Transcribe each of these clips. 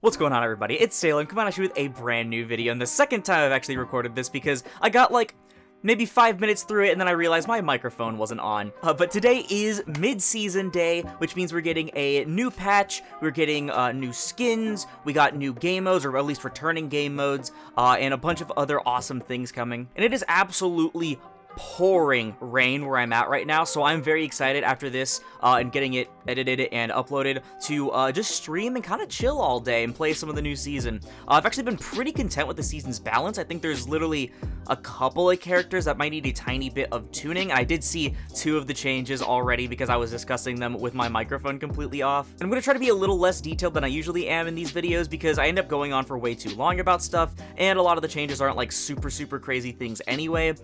What's going on, everybody? It's Salem, coming at you with a brand new video, and the second time I've actually recorded this because I got like maybe 5 minutes through it and then I realized my microphone wasn't on. But today is mid-season day, which means we're getting a new patch, we're getting new skins, we got new game modes, or at least returning game modes, and a bunch of other awesome things coming. And it is absolutely pouring rain where I'm at right now, so I'm very excited after this and getting it edited and uploaded to just stream and kind of chill all day and play some of the new season. I've actually been pretty content with the season's balance. I think there's literally a couple of characters that might need a tiny bit of tuning. I did see 2 of the changes already because I was discussing them with my microphone completely off. And I'm going to try to be a little less detailed than I usually am in these videos because I end up going on for way too long about stuff, and a lot of the changes aren't like super crazy things anyway.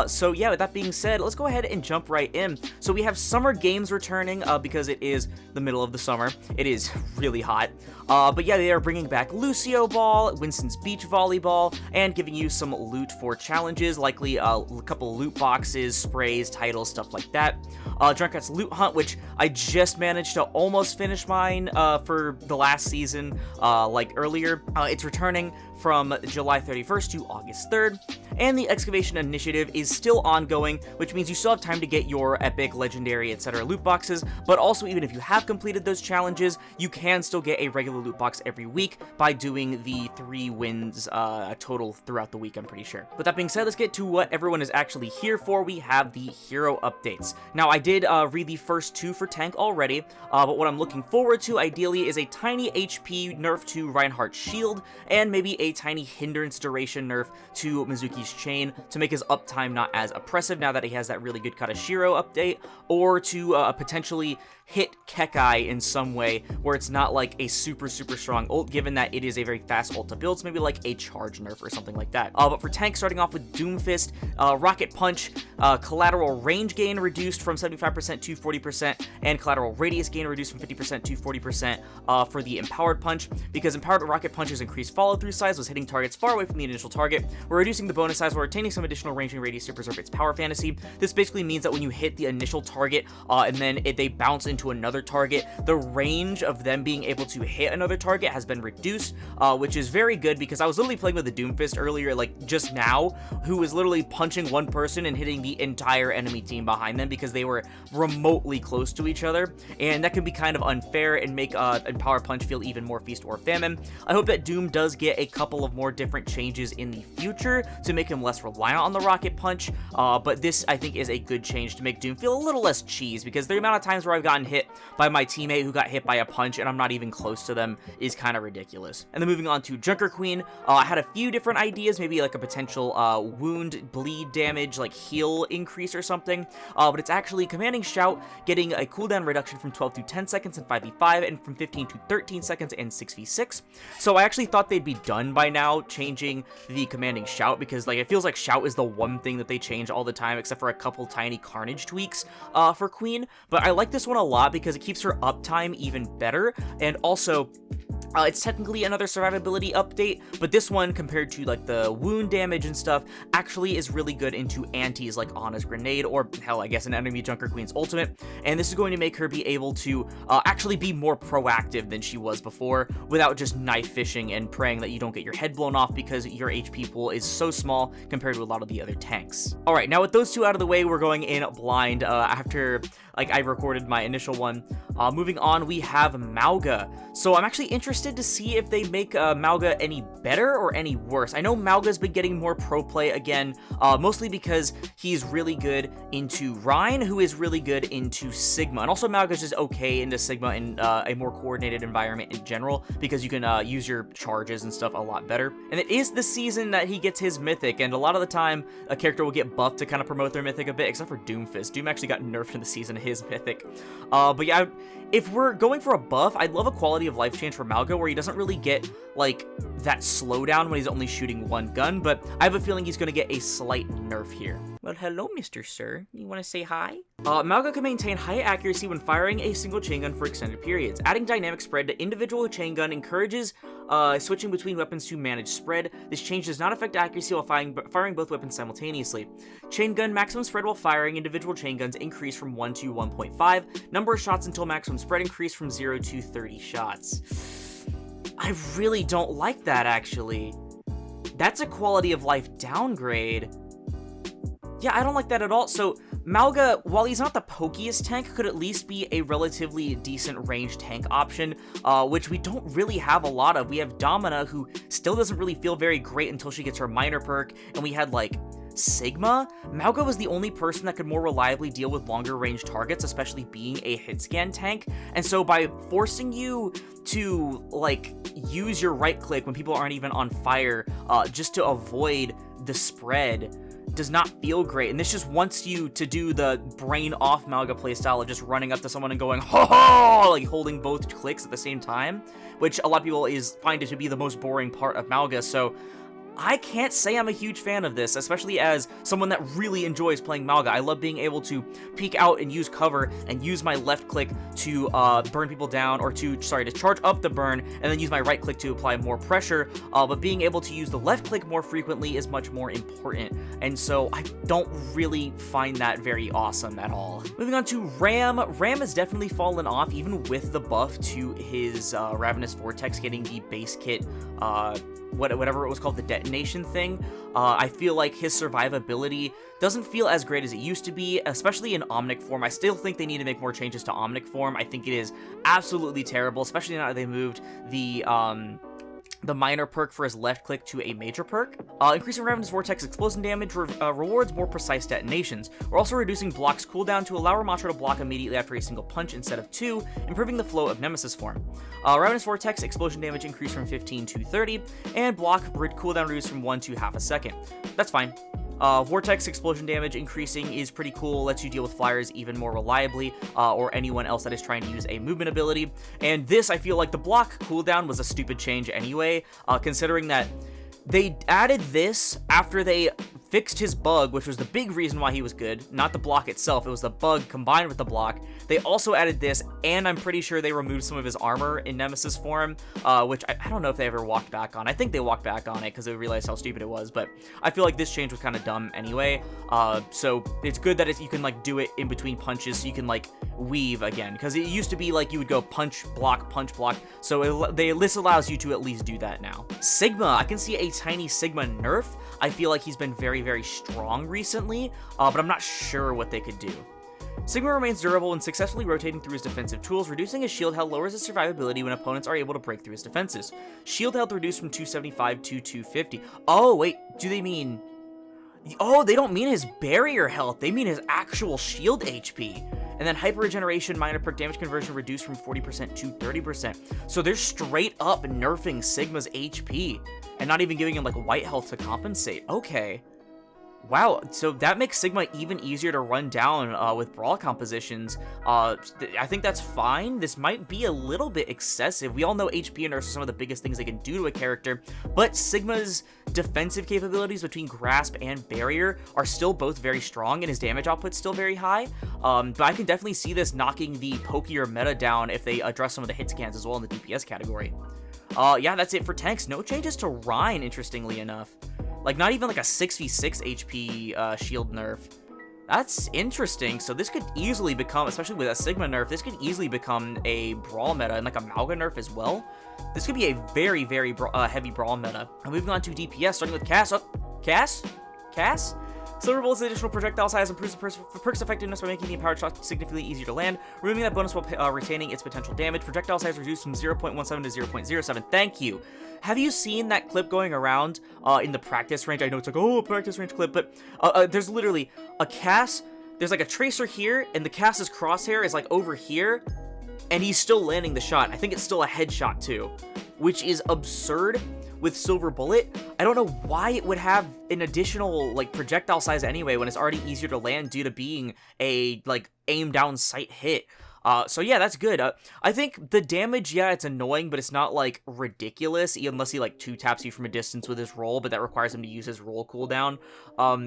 So yeah, with that being said, let's go ahead and jump right in. So we have summer games returning because it is the middle of the summer. It is really hot. But yeah, they are bringing back Lucio Ball, Winston's Beach Volleyball, and giving you some loot for challenges, likely a couple loot boxes, sprays, titles, stuff like that. Drunkrat's Loot Hunt, which I just managed to almost finish mine for the last season, like earlier. It's returning from July 31st to August 3rd. And the Excavation Initiative is still ongoing, which means you still have time to get your epic, legendary, etc. loot boxes, but also even if you have completed those challenges, you can still get a regular loot box every week by doing the 3 wins total throughout the week, I'm pretty sure. With that being said, let's get to what everyone is actually here for. We have the hero updates. Now, I did read the first 2 for tank already, but what I'm looking forward to, ideally, is a tiny HP nerf to Reinhardt's shield, and maybe a tiny hindrance duration nerf to Mizuki's chain to make his uptime not as oppressive now that he has that really good Katashiro update, or to potentially hit Kekai in some way where it's not like a super strong ult, given that it is a very fast ult to build, so maybe like a charge nerf or something like that. But for tank, starting off with Doomfist, Rocket Punch, collateral range gain reduced from 75% to 40%, and collateral radius gain reduced from 50% to 40% for the Empowered Punch, because Empowered Rocket Punch's increased follow-through size was hitting targets far away from the initial target. We're reducing the bonus size while retaining some additional range and radius to preserve its power fantasy. This basically means that when you hit the initial target and then they bounce into another target, the range of them being able to hit another target has been reduced, which is very good because I was literally playing with the Doomfist earlier, like just now, who was literally punching one person and hitting the entire enemy team behind them because they were remotely close to each other, and that can be kind of unfair and make Empower Punch feel even more feast or famine. I hope that Doom does get a couple of more different changes in the future to make him less reliant on the Rocket Punch, but this I think is a good change to make Doom feel a little less cheese, because the amount of times where I've gotten hit by my teammate who got hit by a punch and I'm not even close to them is kind of ridiculous. And then moving on to Junker Queen, I had a few different ideas, maybe like a potential wound, bleed damage, like heal increase or something, but it's actually Commanding Shout getting a cooldown reduction from 12 to 10 seconds in 5v5 and from 15 to 13 seconds in 6v6. So I actually thought they'd be done by now changing the Commanding Shout, because like it feels like Shout is the one thing that they change all the time, except for a couple tiny Carnage tweaks for Queen. But I like this one a lot because it keeps her uptime even better, and also it's technically another survivability update, but this one, compared to like the wound damage and stuff, actually is really good into antis like Ana's Grenade, or hell, I guess an enemy Junker Queen's ultimate, and this is going to make her be able to actually be more proactive than she was before, without just knife fishing and praying that you don't get your head blown off because your HP pool is so small compared to a lot of the other tanks. Alright, now with those 2 out of the way, we're going in blind after like I recorded my initial one. Moving on, we have Mauga. So I'm actually interested to see if they make Mauga any better or any worse. I know Mauga's been getting more pro play again, mostly because he's really good into Rhine, who is really good into Sigma. And also Mauga's just okay into Sigma in a more coordinated environment in general, because you can use your charges and stuff a lot better. And it is the season that he gets his Mythic, and a lot of the time a character will get buffed to kind of promote their Mythic a bit, except for Doomfist. Doom actually got nerfed in the season of his Mythic. But yeah, if we're going for a buff, I'd love a quality of life change for Mauga where he doesn't really get like that slowdown when he's only shooting one gun, but I have a feeling he's going to get a slight nerf here. Well, hello, Mr. Sir. You want to say hi? Mauga can maintain high accuracy when firing a single chain gun for extended periods. Adding dynamic spread to individual chain gun encourages switching between weapons to manage spread. This change does not affect accuracy while firing both weapons simultaneously. Chain gun maximum spread while firing individual chain guns increase from 1 to 1.5. Number of shots until maximum spread increase from 0 to 30 shots. I really don't like that, actually. That's a quality of life downgrade. Yeah, I don't like that at all. So Mauga, while he's not the pokiest tank, could at least be a relatively decent range tank option, which we don't really have a lot of. We have Domina, who still doesn't really feel very great until she gets her minor perk, and we had, like, Sigma. Mauga was the only person that could more reliably deal with longer range targets, especially being a hit scan tank, and so by forcing you to, like, use your right click when people aren't even on fire, just to avoid the spread, does not feel great, and this just wants you to do the brain off Mauga playstyle of just running up to someone and going ho ho, like holding both clicks at the same time, which a lot of people find it to be the most boring part of Mauga. So I can't say I'm a huge fan of this, especially as someone that really enjoys playing Mauga. I love being able to peek out and use cover and use my left click to burn people down, or to charge up the burn, and then use my right click to apply more pressure, but being able to use the left click more frequently is much more important, and so I don't really find that very awesome at all. Moving on to Ram. Ram has definitely fallen off, even with the buff to his Ravenous Vortex getting the base kit, whatever it was called, the detonation thing. I feel like his survivability doesn't feel as great as it used to be, especially in Omnic form. I still think they need to make more changes to Omnic form. I think it is absolutely terrible, especially now that they moved the minor perk for his left click to a major perk. Increasing Ravenous Vortex explosion damage rewards more precise detonations. We're also reducing block's cooldown to allow Ramattra to block immediately after a single punch instead of 2, improving the flow of Nemesis form. Ravenous Vortex explosion damage increased from 15 to 30, and block cooldown reduced from 1 to half a second. That's fine. Vortex explosion damage increasing is pretty cool, lets you deal with flyers even more reliably, or anyone else that is trying to use a movement ability. And this, I feel like the block cooldown was a stupid change anyway, considering that they added this after they fixed his bug, which was the big reason why he was good, not the block itself. It was the bug combined with the block. They also added this, and I'm pretty sure they removed some of his armor in Nemesis form, which I don't know if they ever walked back on. I think they walked back on it because they realized how stupid it was, but I feel like this change was kind of dumb anyway. So it's good that you can, like, do it in between punches, so you can, like, weave again, because it used to be like you would go punch, block, so this allows you to at least do that now. Sigma, I can see a tiny Sigma nerf. I feel like he's been very, very strong recently, but I'm not sure what they could do. Sigma remains durable when successfully rotating through his defensive tools. Reducing his shield health lowers his survivability when opponents are able to break through his defenses. Shield health reduced from 275 to 250. Oh, wait, do they mean... Oh, they don't mean his barrier health, they mean his actual shield HP. And then hyper regeneration, minor perk damage conversion reduced from 40% to 30%. So they're straight up nerfing Sigma's HP and not even giving him, like, white health to compensate. Okay. Wow, so that makes Sigma even easier to run down with brawl compositions. I think that's fine. This might be a little bit excessive. We all know HP and nerfs are some of the biggest things they can do to a character, but Sigma's defensive capabilities between Grasp and Barrier are still both very strong, and his damage output's still very high. But I can definitely see this knocking the pokier meta down if they address some of the hit scans as well in the DPS category. Yeah, that's it for tanks. No changes to Rhine, interestingly enough. Like, not even like a 6v6 HP shield nerf. That's interesting. So this could easily become, especially with a Sigma nerf, this could easily become a brawl meta, and like a Mauga nerf as well. This could be a very, very heavy brawl meta. And moving on to DPS, starting with Cass. Cass? Silver Bullet's additional projectile size improves the perk's effectiveness by making the empowered shot significantly easier to land, removing that bonus while retaining its potential damage. Projectile size reduced from 0.17 to 0.07. Thank you. Have you seen that clip going around in the practice range? I know it's like, oh, a practice range clip, but there's literally a Cass. There's like a tracer here, and the Cass's crosshair is like over here, and he's still landing the shot. I think it's still a headshot too, which is absurd. With Silver Bullet, I don't know why it would have an additional, like, projectile size anyway when it's already easier to land due to being a, like, aim down sight hit. So yeah, that's good. I think the damage, yeah, it's annoying, but it's not, like, ridiculous, unless he, like, 2-taps you from a distance with his roll, but that requires him to use his roll cooldown.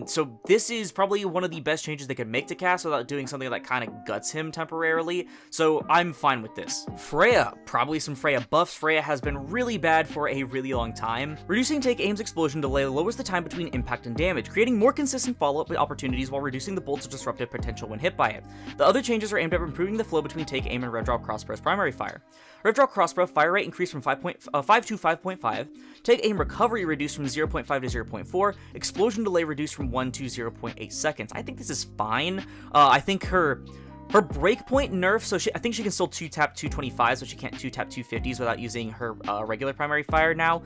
So this is probably one of the best changes they could make to Cass without doing something that kind of guts him temporarily, so I'm fine with this. Freya, probably some Freya buffs. Freya has been really bad for a really long time. Reducing take aim's explosion delay lowers the time between impact and damage, creating more consistent follow-up opportunities while reducing the bolt's disruptive potential when hit by it. The other changes are aimed at improving the flow between Take Aim and Red Drop Crossbow's primary fire. Red Drop Crossbow fire rate increased from 5 to 5.5, Take Aim recovery reduced from 0.5 to 0.4, explosion delay reduced from 1 to 0.8 seconds. I think this is fine. I think her breakpoint nerf, so I think she can still 2-tap 225s, but she can't 2-tap 250s without using her regular primary fire now,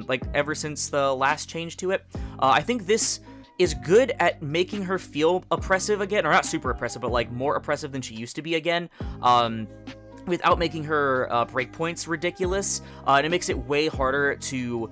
like ever since the last change to it. I think this is good at making her feel oppressive again, or not super oppressive, but like more oppressive than she used to be again, without making her breakpoints ridiculous, and it makes it way harder to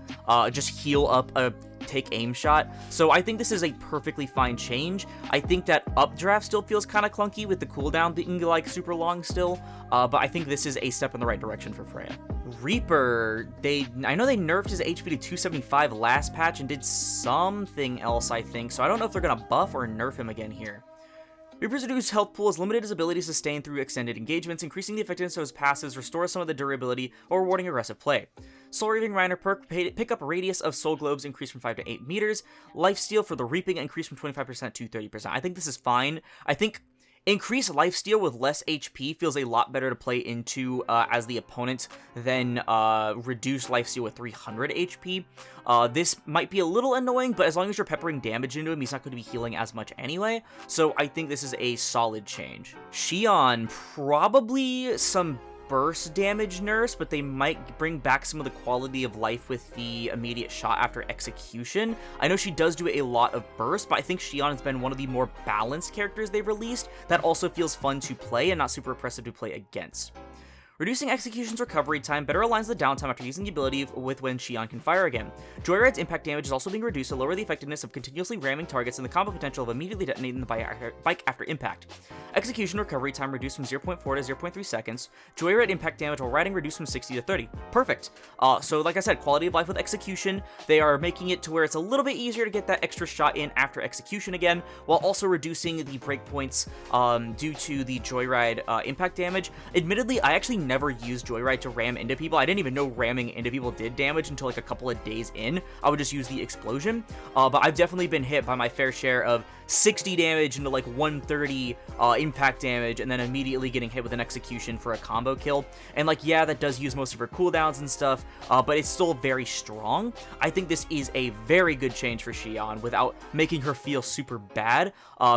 just heal up a Take Aim shot. So I think this is a perfectly fine change. I think that updraft still feels kind of clunky with the cooldown being like super long still, but I think this is a step in the right direction for Freya. Reaper, I know they nerfed his HP to 275 last patch and did something else, I think, so I don't know if they're gonna buff or nerf him again here. Reaper's reduced health pool has limited his ability to sustain through extended engagements, increasing the effectiveness of his passives, restores some of the durability, or rewarding aggressive play. Soul Reaping Reiner perk, pick up radius of soul globes increased from 5 to 8 meters. Lifesteal for the reaping increased from 25% to 30%. I think this is fine. I think increased lifesteal with less HP feels a lot better to play into as the opponent than reduced lifesteal with 300 HP. This might be a little annoying, but as long as you're peppering damage into him, he's not going to be healing as much anyway, so I think this is a solid change. Xion, probably some burst damage nerfs, but they might bring back some of the quality of life with the immediate shot after execution. I know she does do a lot of burst, but I think Xion has been one of the more balanced characters they've released that also feels fun to play and not super oppressive to play against. Reducing Execution's recovery time better aligns the downtime after using the ability with when Xion can fire again. Joyride's impact damage is also being reduced to lower the effectiveness of continuously ramming targets and the combo potential of immediately detonating the bike after impact. Execution recovery time reduced from 0.4 to 0.3 seconds. Joyride impact damage while riding reduced from 60 to 30. Perfect. So like I said, quality of life with Execution, they are making it to where it's a little bit easier to get that extra shot in after Execution again, while also reducing the breakpoints due to the Joyride impact damage. Admittedly, I actually never used Joyride to ram into people. I didn't even know ramming into people did damage until like a couple of days in. I would just use the explosion, but I've definitely been hit by my fair share of 60 damage into like 130 impact damage, and then immediately getting hit with an execution for a combo kill. And like, yeah, that does use most of her cooldowns and stuff, but it's still very strong. I think this is a very good change for Xion without making her feel super bad,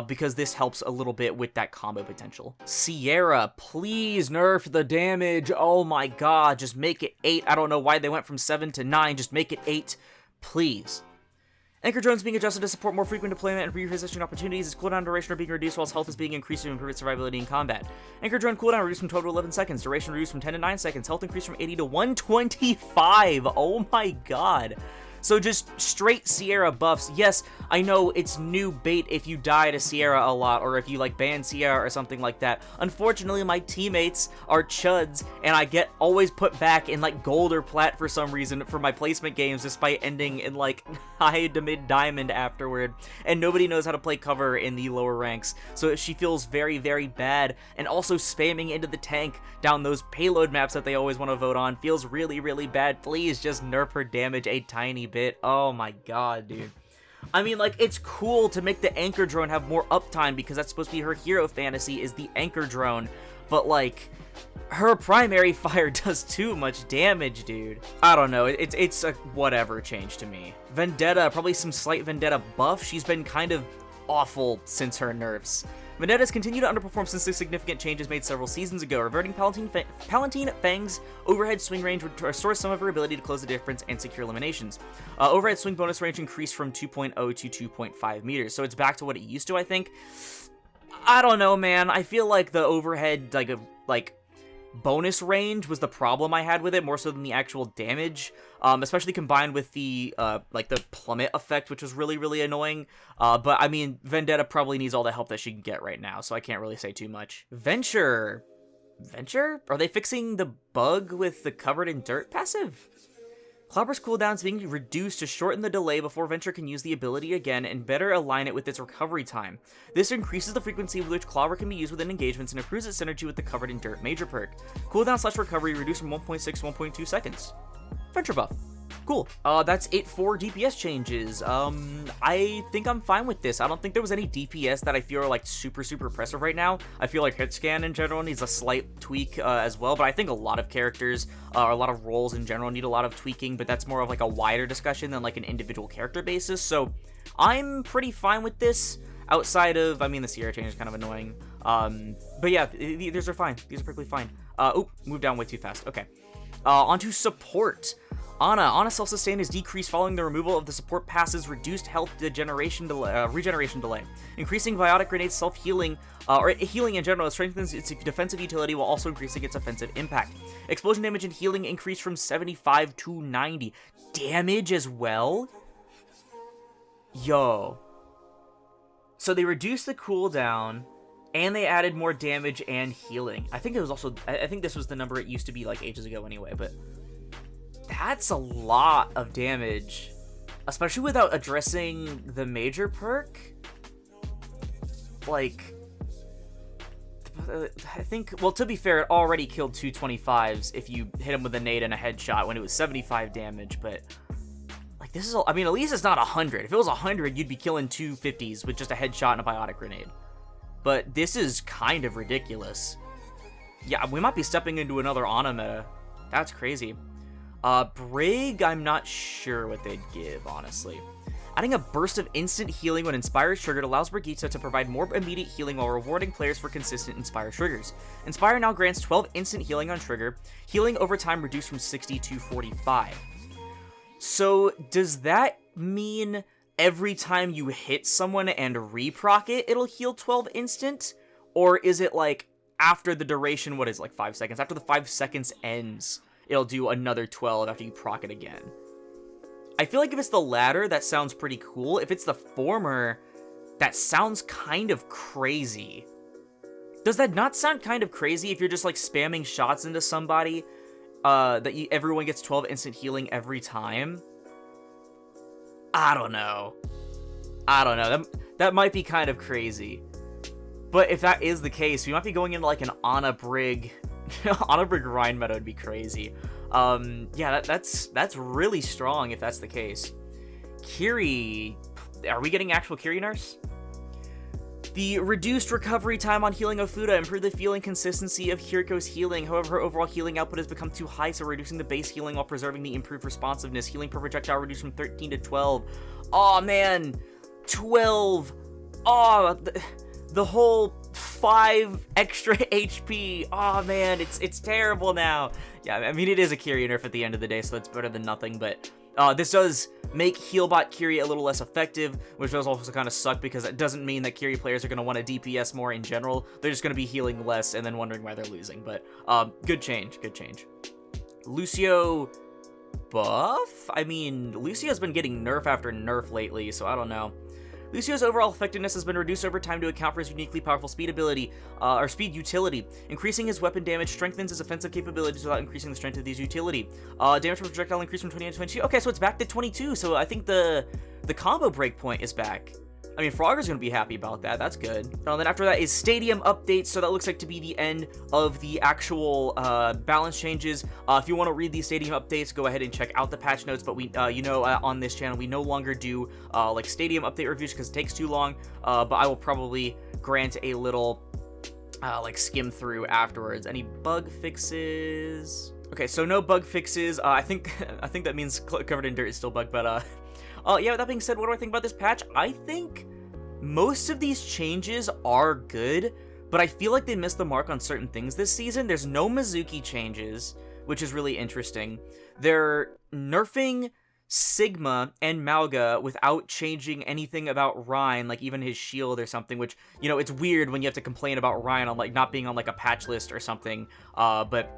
because this helps a little bit with that combo potential. Sierra, please nerf the damage. Oh my god, just make it 8. I don't know why they went from 7 to 9. Just make it 8, please. Anchor drones being adjusted to support more frequent deployment and repositioning opportunities. Its cooldown duration are being reduced while its health is being increased to improve its survivability in combat. Anchor drone cooldown reduced from 12 to 11 seconds. Duration reduced from 10 to 9 seconds. Health increased from 80 to 125. Oh my god. So just straight Sierra buffs. Yes, I know it's new bait if you die to Sierra a lot, or if you like ban Sierra or something like that. Unfortunately, my teammates are chuds, and I get always put back in like gold or plat for some reason for my placement games, despite ending in like high to mid diamond afterward, and nobody knows how to play cover in the lower ranks. So she feels very, very bad, and also spamming into the tank down those payload maps that they always want to vote on feels really, really bad. Please just nerf her damage a tiny bit. Oh my god, dude. I mean, like, it's cool to make the anchor drone have more uptime because that's supposed to be her hero fantasy, is the anchor drone, but like, her primary fire does too much damage, dude. I don't know, it's a whatever change to me. Vendetta, probably some slight Vendetta buff. She's been kind of awful since her nerfs. Vendetta has continued to underperform since the significant changes made several seasons ago. Reverting Palatine Fang's overhead swing range would restore some of her ability to close the difference and secure eliminations. Overhead swing bonus range increased from 2.0 to 2.5 meters, so it's back to what it used to, I think. I don't know, man. I feel like the overhead, like bonus range was the problem I had with it, more so than the actual damage, especially combined with the like the plummet effect, which was really, really annoying. But I mean, Vendetta probably needs all the help that she can get right now, so I can't really say too much. Venture? Are they fixing the bug with the covered in dirt passive? Clobber's cooldown is being reduced to shorten the delay before Venture can use the ability again and better align it with its recovery time. This increases the frequency with which Clobber can be used within engagements and improves its synergy with the Covered in Dirt major perk. Cooldown / recovery reduced from 1.6 to 1.2 seconds. Venture buff. Cool. That's it for DPS changes. I think I'm fine with this. I don't think there was any DPS that I feel are like super oppressive right now. I feel like hit scan in general needs a slight tweak as well, but I think a lot of characters or a lot of roles in general need a lot of tweaking, but that's more of like a wider discussion than like an individual character basis. So I'm pretty fine with this. Outside of, I mean, the Sierra change is kind of annoying. But yeah, these are fine. These are perfectly fine. Moved down way too fast. Okay. Onto support. Ana self-sustain is decreased following the removal of the support pass's reduced health regeneration delay. Increasing biotic grenade's self-healing, or healing in general, strengthens its defensive utility while also increasing its offensive impact. Explosion damage and healing increased from 75 to 90. Damage as well? Yo. So they reduced the cooldown, and they added more damage and healing. I think it was also, I think this was the number it used to be like ages ago anyway, but that's a lot of damage, especially without addressing the major perk. Like, I think, well, to be fair, it already killed 225s if you hit him with a nade and a headshot when it was 75 damage, but like, this is, I mean, at least it's not 100. If it was 100, you'd be killing 250s with just a headshot and a biotic grenade. But this is kind of ridiculous. Yeah, we might be stepping into another Ana meta. That's crazy. Brig, I'm not sure what they'd give, honestly. Adding a burst of instant healing when Inspire is triggered allows Brigitte to provide more immediate healing while rewarding players for consistent Inspire triggers. Inspire now grants 12 instant healing on trigger, healing over time reduced from 60 to 45. So, does that mean every time you hit someone and re-proc it, it'll heal 12 instant? Or is it like, after the duration, what is it, like 5 seconds? After the 5 seconds ends, it'll do another 12 after you proc it again. I feel like if it's the latter, that sounds pretty cool. If it's the former, that sounds kind of crazy. Does that not sound kind of crazy if you're just like spamming shots into somebody, everyone gets 12 instant healing every time? I don't know. That might be kind of crazy. But if that is the case, we might be going into like an Ana Brig Ana Brig Rhine meta would be crazy. Yeah, that's really strong if that's the case. Kiri, are we getting actual Kiri nurse? The reduced recovery time on healing Ofuda improved the feeling consistency of Kiriko's healing. However, her overall healing output has become too high, so reducing the base healing while preserving the improved responsiveness. Healing per projectile reduced from 13 to 12. Oh man, 12. Oh, the whole 5 extra HP. Oh man, it's terrible now. Yeah, I mean, it is a Kiri nerf at the end of the day, so that's better than nothing, but this does make Healbot Kiri a little less effective, which does also kind of suck because it doesn't mean that Kiri players are going to want to DPS more in general. They're just going to be healing less and then wondering why they're losing, but good change. Lucio buff? I mean, Lucio's been getting nerf after nerf lately, so I don't know. Lucio's overall effectiveness has been reduced over time to account for his uniquely powerful speed ability, or speed utility. Increasing his weapon damage strengthens his offensive capabilities without increasing the strength of these utility. Damage per projectile increased from 28 to 22. Okay, so it's back to 22, so I think the combo breakpoint is back. I mean, Frogger's going to be happy about that. That's good. Then after that is stadium updates, so that looks like to be the end of the actual balance changes. If you want to read these stadium updates, go ahead and check out the patch notes, but we, on this channel, we no longer do, like, stadium update reviews because it takes too long, but I will probably grant a little, like, skim through afterwards. Any bug fixes? Okay, so no bug fixes. I think that means covered in dirt is still bug, but, yeah, with that being said, what do I think about this patch? I think most of these changes are good, but I feel like they missed the mark on certain things this season. There's no Mizuki changes, which is really interesting. They're nerfing Sigma and Malga without changing anything about Ryan, like even his shield or something, which, you know, it's weird when you have to complain about Ryan on, like, not being on, like, a patch list or something, but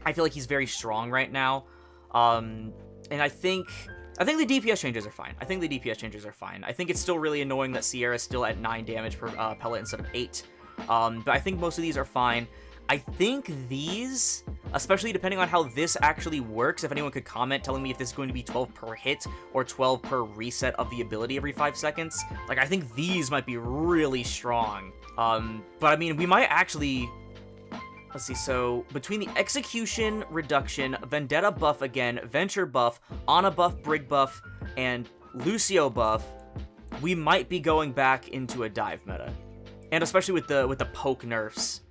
I feel like he's very strong right now, and I think the DPS changes are fine. I think it's still really annoying that Sierra's still at 9 damage per pellet instead of 8. But I think most of these are fine. I think these, especially depending on how this actually works, if anyone could comment telling me if this is going to be 12 per hit or 12 per reset of the ability every 5 seconds, like, I think these might be really strong. But I mean, we might actually let's see, so between the Execution reduction, Vendetta buff again, Venture buff, Ana buff, Brig buff, and Lucio buff, we might be going back into a dive meta. And especially with the poke nerfs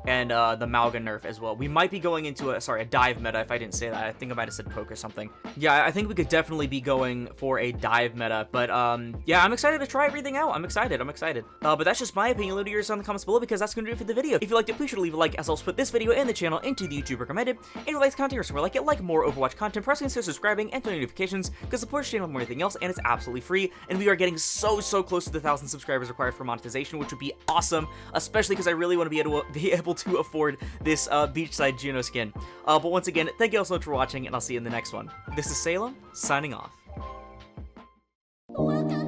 and the Malga nerf as well. We might be going into a dive meta, if I didn't say that. I think I might have said poke or something. Yeah, I think we could definitely be going for a dive meta, but yeah, I'm excited to try everything out. I'm excited. But that's just my opinion. Leave yours in the comments below, because that's going to do it for the video. If you liked it, please sure to leave a like, as I'll put this video and the channel into the YouTube recommended. And if you like this content or somewhere like it, like more Overwatch content, press consider subscribing and turn on notifications, because support the channel more than anything else, and it's absolutely free. And we are getting so close to the 1,000 subscribers required for monetization, which would be awesome, especially because I really want to be able to afford this beachside Juno skin. But once again, thank you all so much for watching, and I'll see you in the next one. This is Salem, signing off. Welcome.